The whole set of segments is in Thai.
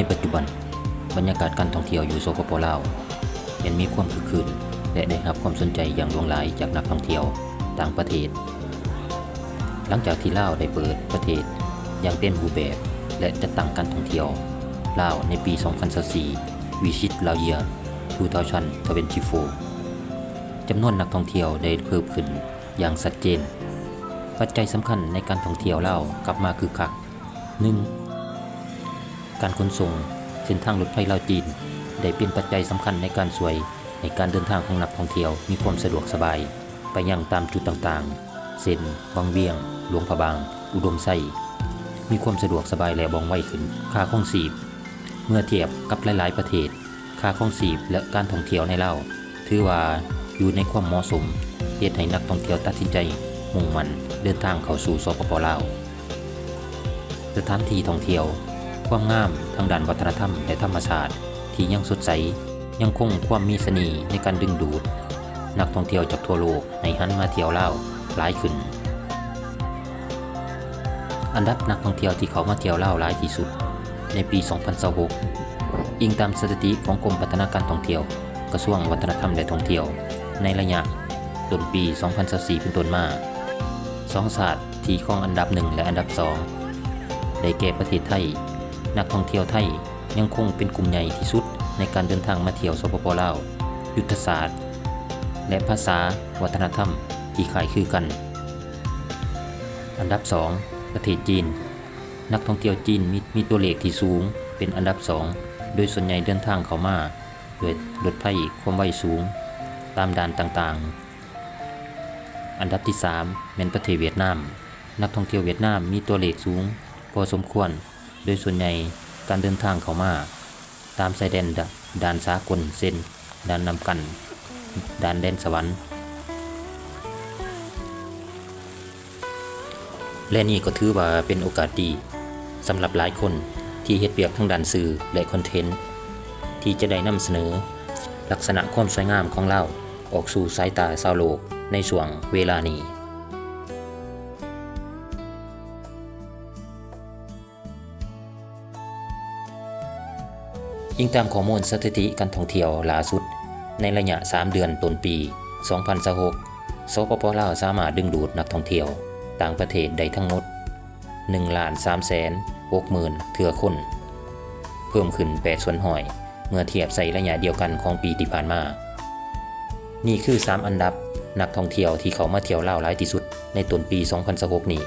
ปัจจุบันบรรยากาศการท่องเที่ยวอยู่สปป.ลาวยังมีความคึกคืนและได้รับความสนใจอย่างหลวงหลายจากนักท่องเที่ยวต่างประเทศหลังจากที่ลาวได้เปิดประเทศอย่างเต็มรูปแบบและจัดตั้งการท่องเที่ยวลาวในปี 2024 Visit Laos Year 2024 จำนวนนักท่องเที่ยวได้เพิ่มขึ้นอย่างชัดเจนปัจจัยสำคัญในการท่องเที่ยวลาวกลับมาคือคัก 1. การขนส่งเส้นทางรถไฟลาวจีนได้เป็นปัจจัยสำคัญในการช่วยในการเดินทางของนักท่องเที่ยวมีความสะดวกสบายไปยังตามจุดต่างๆเช่นวังเวียงหลวงพระบางอุดมไส้มีความสะดวกสบายและว่องไวขึ้นค่าครองชีพเมื่อเทียบกับหลายๆประเทศค่าครองชีพและการท่องเที่ยวในลาวถือว่าอยู่ในความเหมาะสมเฮ็ดให้นักท่องเที่ยวตัดสินใจมุ่งมั่นเดินทางเข้าสู่สปป.ลาวสถานที่ท่องเที่ยวความงามทางด้านวัฒนธรรมและธรรมชาติที่ยังสดใสยังคงความมีเสน่ห์ในการดึงดูดนักท่องเที่ยวจากทั่วโลกให้หันมาเที่ยวลาวหลายขึ้นอันดับนักท่องเที่ยวที่เขามาเที่ยวลาวหลายที่สุดในปี 2026 อิงตามสถิติของกรมพัฒนาการท่องเที่ยวกระทรวงวัฒนธรรมและท่องเที่ยวในระยะต้นปี 2024 เป็นต้นมา2ชาติที่ครองอันดับ1และอันดับ2ได้แก่ประเทศไทยนักท่องเที่ยวไทยยังคงเป็นกลุ่มใหญ่ที่สุดในการเดินทางมาเที่ยวสปป.ลาวยุทธศาสตร์และภาษาวัฒนธรรมที่คล้ายคลึงกันอันดับ2ประเทศจีนนักท่องเที่ยวจีนมีตัวเลขที่สูงเป็นอันดับ2โดยส่วนใหญ่เดินทางเข้ามาด้วยรถไฟความไวสูงตามด่านต่างๆอันดับที่3เป็นประเทศเวียดนามนักท่องเที่ยวเวียดนามมีตัวเลขสูงพอสมควรโดยส่วนใหญ่การเดินทางเข้ามาตามชายแดนด่านสากลเช่นด่านนำกันด่านแดนสวรรค์และนี่ก็ถือว่าเป็นโอกาสดีสำหรับหลายคนที่เฮ็ดเวียกทางด้านสื่อและคอนเทนต์ที่จะได้นำเสนอลักษณะความสวยงามของลาวออกสู่สายตาชาวโลกในช่วงเวลานี้อิงตามข้อมูลสถิติการท่องเที่ยวล่าสุดในระยะ3เดือนต้นปี 2026 สปป.ลาวสามารถดึงดูดนักท่องเที่ยวต่างประเทศได้ทั้งหมด 1,360,000 เทื่อคนเพิ่มขึ้น8ส่วนห้อยเมื่อเทียบใส่ระยะเดียวกันของปีที่ผ่านมานี่คือ3อันดับนักท่องเที่ยวที่เขามาเที่ยวลาวหลายที่สุดในต้นปี 2026 นี้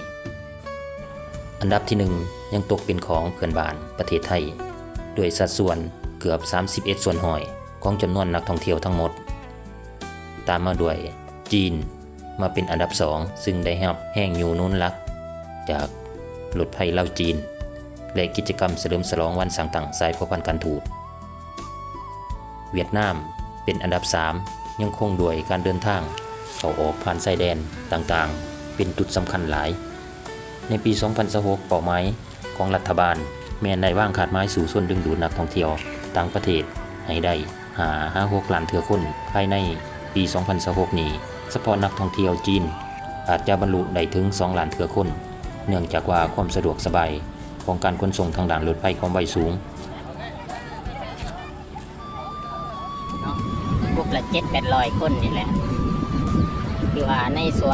อันดับที่1ยังตกเป็นของเพื่อนบ้านประเทศไทยด้วยสัดส่วนเกือบ31ส่วนห้อยของจำนวนนักท่องเที่ยวทั้งหมดตามมาด้วยจีนมาเป็นอันดับ2ซึ่งได้รับแห่งอยู่นุนหลักจากรถไฟลาวจีนและกิจกรรมเฉลิมฉลองวันสร้างตั้งสายพันธุ์การทูตเวียดนามเป็นอันดับ3ยังคงด้วยการเดินทางเข้าออกผ่านชายแดนต่างๆเป็นจุดสำคัญหลายในปี 2026 เป้าหมายของรัฐบาลแม้นได้วางขาดไม้สู่ส่วนดึงดูดนักท่องเที่ยวต่างประเทศให้ได้5-6 ล้านเทื่อคนภายในปี 2026 นี้เฉพาะนักท่องเที่ยวจีนอาจจะบรรลุได้ถึง2 ล้านเทื่อคนเนื่องจากว่าความสะดวกสบายของการขนส่งทางด้านรถไฟความไวสูงกลุ่มละ700-800 คนนี่แหละคือว่าในส่วน